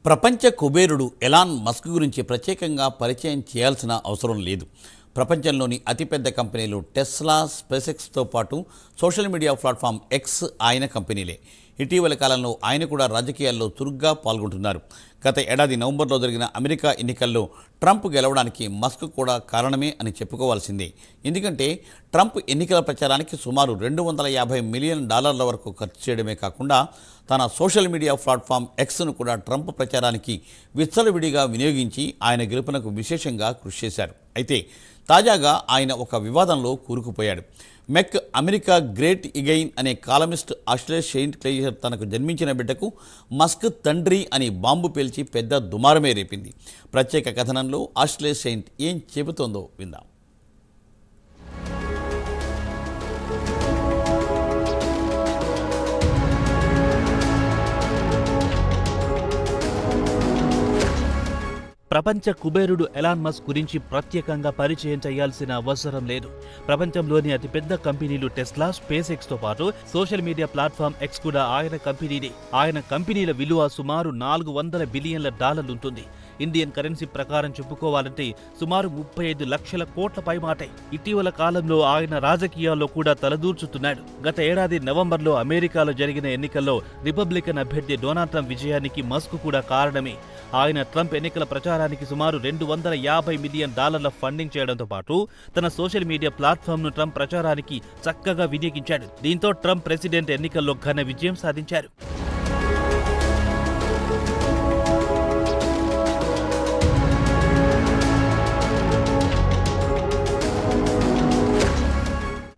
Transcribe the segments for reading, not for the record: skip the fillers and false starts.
ప్రపంచ కుబేరుడు Elon Musk గురించి ప్రత్యేకంగా పరిచయం చేయాల్సిన అవసరం లేదు. ప్రపంచంలోని అతిపెద్ద కంపెనీలు టెస్లా, స్పేస్ఎక్స్తో పాటు సోషల్ మీడియా ప్లాట్ఫామ్ ఎక్స్ ఆయన కంపెనీలే. ఇటీవల కాలంలో ఆయన కూడా రాజకీయాల్లో చురుగ్గా పాల్గొంటున్నారు. గత ఏడాది నవంబర్లో జరిగిన అమెరికా ఎన్నికల్లో ట్రంప్ గెలవడానికి మస్క్ కూడా కారణమే అని చెప్పుకోవాల్సిందే. ఎందుకంటే ట్రంప్ ఎన్నికల ప్రచారానికి సుమారు $250 మిలియన్ వరకు ఖర్చు చేయడమే కాకుండా తన సోషల్ మీడియా ప్లాట్ఫామ్ ఎక్స్ను కూడా ట్రంప్ ప్రచారానికి విచ్చలవిడిగా వినియోగించి ఆయన గెలుపునకు విశేషంగా కృషి చేశారు. అయితే తాజాగా ఆయన ఒక వివాదంలో కూరుకుపోయాడు. మెక్ అమెరికా గ్రేట్ ఎగైన్ అనే కాలమిస్ట్ ఆష్లే సెయింట్ క్లెయిర్ తనకు జన్మించిన బిడ్డకు మస్క్ తండ్రి అని బాంబు పేల్చి పెద్ద దుమారమే రేపింది. ప్రత్యేక కథనంలో ఆష్లే సెయింట్ ఏం చెబుతోందో విందాం. ప్రపంచ కుబేరుడు ఎలాన్ మస్క్ గురించి ప్రత్యేకంగా పరిచయం చేయాల్సిన అవసరం లేదు. ప్రపంచంలోని అతిపెద్ద కంపెనీలు టెస్లా, స్పేస్ఎక్స్తో పాటు సోషల్ మీడియా ప్లాట్ఫామ్ ఎక్స్ కూడా ఆయన కంపెనీనే. ఆయన కంపెనీల విలువ సుమారు $400 బిలియన్ల ఉంటుంది. ఇండియన్ కరెన్సీ ప్రకారం చెప్పుకోవాలంటే సుమారు 35 లక్షల కోట్ల పైమాటే. ఇటీవల కాలంలో ఆయన రాజకీయాల్లో కూడా తలదూర్చుతున్నాడు. గత ఏడాది నవంబర్లో అమెరికాలో జరిగిన ఎన్నికల్లో రిపబ్లికన్ అభ్యర్థి డొనాల్డ్ ట్రంప్ విజయానికి మస్క్ కూడా కారణమే. ఆయన ట్రంప్ ఎన్నికల ప్రచారానికి సుమారు $250 మిలియన్ ఫండింగ్ చేయడంతో పాటు తన సోషల్ మీడియా ప్లాట్ఫామ్ను ట్రంప్ ప్రచారానికి చక్కగా వినియోగించాడు. దీంతో ట్రంప్ ప్రెసిడెంట్ ఎన్నికల్లో ఘన విజయం సాధించారు.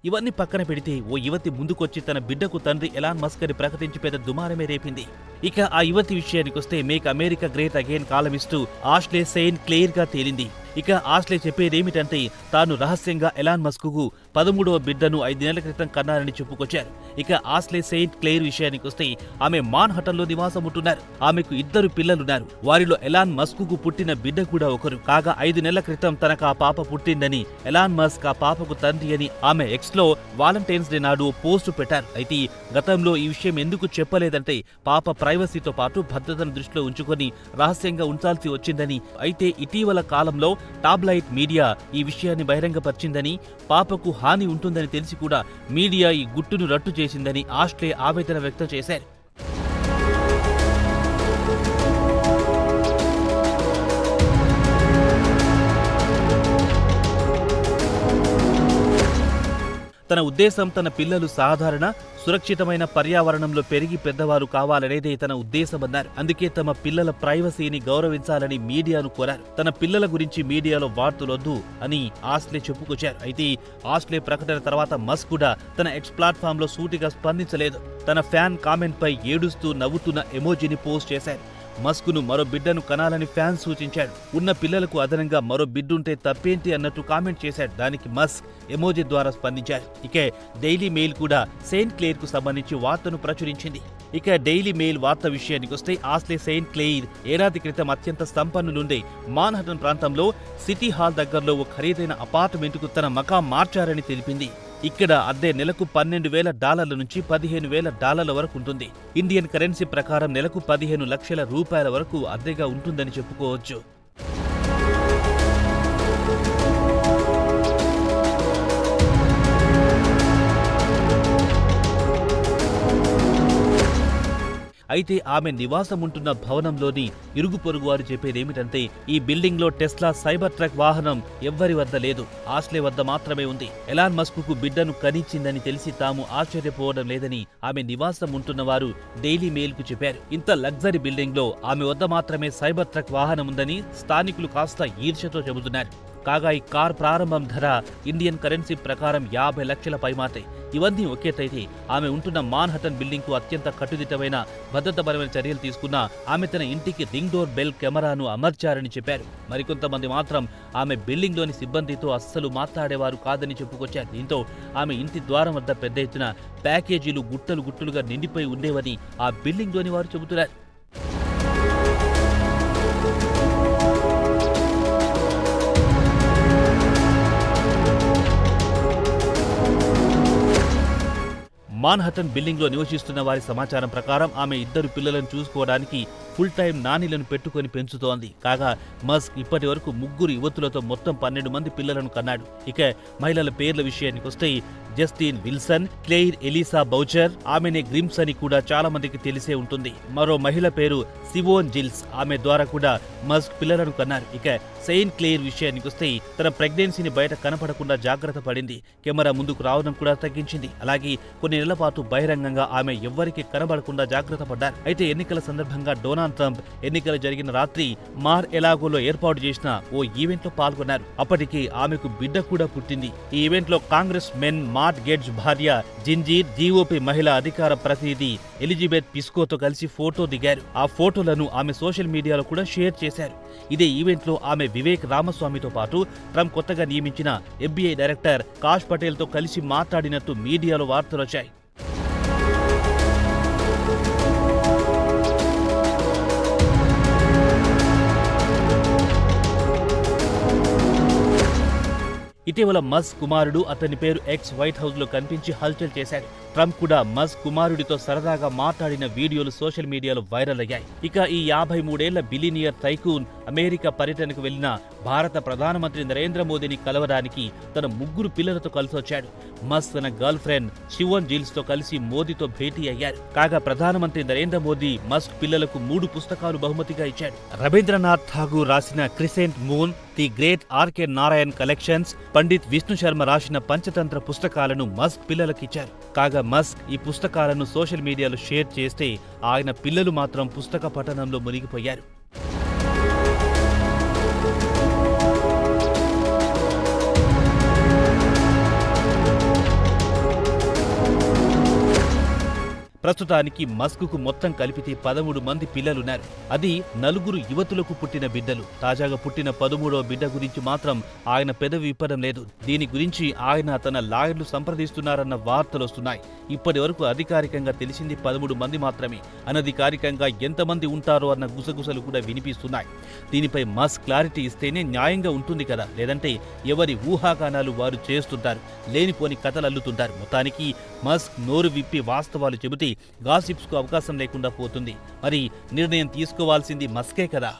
ఇవన్నీ పక్కన పెడితే ఓ యువతి ముందుకొచ్చి తన బిడ్డకు తండ్రి ఎలాన్ మస్క్ అని ప్రకటించి పెద్ద దుమారమే రేపింది. ఇక ఆ యువతి విషయానికొస్తే make America great again columnist Ashley Saint Clair గా తేలింది. ఇక ఆష్లే చెప్పేదేమిటంటే తాను రహస్యంగా ఎలాన్ మస్క్కు 13వ బిడ్డను 5 నెలల క్రితం కన్నారని చెప్పుకొచ్చారు. ఇక ఆష్లే సెయింట్ క్లెయిర్ విషయానికొస్తే ఆమె మాన్హటన్లో నివాసం ఉంటున్నారు. ఆమెకు 2 పిల్లలున్నారు. వారిలో ఎలాన్ మస్క్కు పుట్టిన బిడ్డ కూడా ఒకరు. కాగా 5 నెలల క్రితం తనకు ఆ పాప పుట్టిందని, ఎలాన్ మస్క్ ఆ పాపకు తండ్రి అని ఆమె ఎక్స్లో వాలంటైన్స్ డే నాడు పోస్టు పెట్టారు. అయితే గతంలో ఈ విషయం ఎందుకు చెప్పలేదంటే పాప ప్రైవసీతో పాటు భద్రతను దృష్టిలో ఉంచుకొని రహస్యంగా ఉంచాల్సి వచ్చిందని. అయితే ఇటీవల కాలంలో టాబ్లైట్ మీడియా ఈ విషయాన్ని బహిరంగపరిచిందని, పాపకు హాని ఉంటుందని తెలిసి కూడా మీడియా ఈ గుట్టును రట్టు చేసిందని ఆష్లే ఆవేదన వ్యక్తం చేశారు. తన ఉద్దేశం తన పిల్లలు సాధారణ, సురక్షితమైన పర్యావరణంలో పెరిగి పెద్దవారు కావాలనేదే తన ఉద్దేశమన్నారు. అందుకే తమ పిల్లల ప్రైవసీని గౌరవించాలని మీడియాను కోరారు. తన పిల్లల గురించి మీడియాలో వార్తలొద్దు అని ఆష్లే చెప్పుకొచ్చారు. అయితే ఆష్లే ప్రకటన తర్వాత మస్క్ కూడా తన ఎక్స్ ప్లాట్ఫామ్లో సూటిగా స్పందించలేదు. తన ఫ్యాన్ కామెంట్పై ఏడుస్తూ నవ్వుతున్న ఎమోజీని పోస్ట్ చేశారు. మస్క్ను మరో బిడ్డను కనాలని ఫ్యాన్ సూచించాడు. ఉన్న పిల్లలకు అదనంగా మరో బిడ్డుంటే తప్పేంటి అన్నట్టు కామెంట్ చేశాడు. దానికి మస్క్ ఎమోజీ ద్వారా స్పందించారు. ఇక డైలీ మెయిల్ కూడా సెయింట్ క్లెయిర్కు సంబంధించి వార్తను ప్రచురించింది. ఇక డైలీ మెయిల్ వార్త విషయానికొస్తే ఆష్లే సెయింట్ క్లెయిర్ ఏడాది క్రితం అత్యంత సంపన్నులుండే మాన్హటన్ ప్రాంతంలో సిటీ హాల్ దగ్గరలో ఓ ఖరీదైన అపార్ట్మెంట్కు తన మకాం మార్చారని తెలిపింది. ఇక్కడ అద్దె నెలకు $12,000 నుంచి $15,000 వరకు ఉంటుంది. ఇండియన్ కరెన్సీ ప్రకారం నెలకు $15 లక్షల వరకు అద్దెగా ఉంటుందని చెప్పుకోవచ్చు. అయితే ఆమె నివాసం ఉంటున్న భవనంలోని ఇరుగు పొరుగు వారు చెప్పేదేమిటంటే ఈ బిల్డింగ్ లో టెస్లా సైబర్ ట్రక్ వాహనం ఎవ్వరి వద్ద లేదు, ఆష్లే వద్ద మాత్రమే ఉంది. ఎలాన్ మస్క్కు బిడ్డను కనిచ్చిందని తెలిసి తాము ఆశ్చర్యపోవడం లేదని ఆమె నివాసం ఉంటున్న వారు డైలీ మెయిల్ కు చెప్పారు. ఇంత లగ్జరీ బిల్డింగ్ లో ఆమె వద్ద మాత్రమే సైబర్ ట్రక్ వాహనం ఉందని స్థానికులు కాస్త ఈర్ష్యతో చెబుతున్నారు. కాగా ఈ కార్ ప్రారంభం ధర ఇండియన్ కరెన్సీ ప్రకారం 50 లక్షల పైమాటే. ఇవన్నీ ఒకేతైతే ఆమె ఉంటున్న మాన్హటన్ బిల్డింగ్ కు అత్యంత కట్టుదిట్టమైన భద్రతాపరమైన చర్యలు తీసుకున్న ఆమె తన ఇంటికి రింగ్ డోర్ బెల్ కెమెరాను అమర్చారని చెప్పారు. మరికొంతమంది మాత్రం ఆమె బిల్డింగ్లోని సిబ్బందితో అస్సలు మాట్లాడేవారు కాదని చెప్పుకొచ్చారు. దీంతో ఆమె ఇంటి ద్వారం వద్ద పెద్ద ఎత్తున ప్యాకేజీలు గుట్టలు గుట్టలుగా నిండిపోయి ఉండేవని ఆ బిల్డింగ్లోని వారు చెబుతున్నారు. మాన్హటన్ బిల్డింగ్లో నివసిస్తున్న వారి సమాచారం ప్రకారం ఆమె 2 పిల్లలను చూసుకోవడానికి ఫుల్ టైం నానీలను పెట్టుకుని పెంచుతోంది. కాగా మస్క్ ఇప్పటి వరకు 3 యువతులతో మొత్తం 12 మంది పిల్లలను కన్నాడు. ఇక మహిళల పేర్ల విషయానికొస్తే Justin Wilson, Claire Elisa Boucher, ఆమెనే గ్రిమ్స్ అని కూడా చాలా మందికి తెలిసే ఉంటుంది. మరో మహిళ పేరు సివోన్ జిల్స్, ఆమె ద్వారా కూడా మస్క్ పిల్లలను కన్నారు. ఇక సెయింట్ క్లెయిర్ విషయానికొస్తే తన ప్రెగ్నెన్సీని బయట కనపడకుండా జాగ్రత్త పడింది. కెమెరా ముందుకు రావడం కూడా తగ్గించింది. అలాగే కొన్ని నెలల పాటు బహిరంగంగా ఆమె ఎవ్వరికీ కనబడకుండా జాగ్రత్త పడ్డారు. అయితే ఎన్నికల సందర్భంగా డొనాల్డ్ ట్రంప్ ఎన్నికలు జరిగిన రాత్రి మార్ ఎలాగోలో ఏర్పాటు చేసిన ఓ ఈవెంట్ లో పాల్గొన్నారు. అప్పటికి ఆమెకు బిడ్డ కూడా పుట్టింది. ఈ ఈవెంట్ లో కాంగ్రెస్ మెన్ మాట్ గెట్జ్ భార్య జింజీర్, జీఓపీ మహిళా అధికార ప్రతినిధి ఎలిజబెత్ పిస్కోతో కలిసి ఫోటో దిగారు. ఆ ఫోటోలను ఆమె సోషల్ మీడియాలో కూడా షేర్ చేశారు. ఇదే ఈవెంట్ లో ఆమె వివేక్ రామస్వామితో పాటు ట్రంప్ కొత్తగా నియమించిన FBI డైరెక్టర్ కాష్ పటేల్ తో కలిసి మాట్లాడినట్టు మీడియాలో వార్తలొచ్చాయి. ఇటీవల మస్క్ కుమారుడు, అతని పేరు ఎక్స్ వైట్ హౌస్ లో కనిపించి హల్చల్ చేశాడు. ట్రంప్ కూడా మస్క్ కుమారుడితో సరదాగా మాట్లాడిన వీడియోలు సోషల్ మీడియాలో వైరల్ అయ్యాయి. ఇక ఈ 53 ఏళ్ల బిలినియర్ టైకూన్ అమెరికా పర్యటనకు వెళ్లిన భారత ప్రధానమంత్రి నరేంద్ర మోదీని కలవడానికి తన 3 పిల్లలతో కలిసొచ్చాడు. మస్క్ తన గర్ల్ ఫ్రెండ్ సివోన్ జిల్స్ తో కలిసి మోదీతో భేటీ అయ్యారు. కాగా ప్రధానమంత్రి నరేంద్ర మోదీ మస్క్ పిల్లలకు 3 పుస్తకాలు బహుమతిగా ఇచ్చాడు. రవీంద్రనాథ్ ఠాగూర్ రాసిన crescent moon, the great RK Narayan collections, Pandit Vishnu Sharma రాసిన పంచతంత్ర పుస్తకాలను మస్క్ పిల్లలకిచ్చారు. కాగా మస్క్ ఈ పుస్తకాలను సోషల్ మీడియాలో షేర్ చేస్తే ఆయన పిల్లలు మాత్రం పుస్తక పఠనంలో మునిగిపోయారు. ప్రస్తుతానికి మస్క్కు మొత్తం కలిపితే 13 మంది పిల్లలున్నారు. అది 4 యువతులకు పుట్టిన బిడ్డలు. తాజాగా పుట్టిన 13వ బిడ్డ గురించి మాత్రం ఆయన పెదవి విప్పడం లేదు. దీని గురించి ఆయన తన లాయర్లు సంప్రదిస్తున్నారన్న వార్తలొస్తున్నాయి. ఇప్పటి వరకు అధికారికంగా తెలిసింది 13 మంది మాత్రమే. అనధికారికంగా ఎంతమంది ఉంటారో అన్న గుసగుసలు కూడా వినిపిస్తున్నాయి. దీనిపై మస్క్ క్లారిటీ ఇస్తేనే న్యాయంగా ఉంటుంది కదా, లేదంటే ఎవరి ఊహాగానాలు వారు చేస్తుంటారు, లేనిపోని కథలు అల్లుతుంటారు. మొత్తానికి మస్క్ నోరు విప్పి వాస్తవాలు చెబితే గాసిప్స్ కు అవకాశం లేకుండా పోతుంది. మరి నిర్ణయం తీసుకోవాల్సింది మస్కే కదా.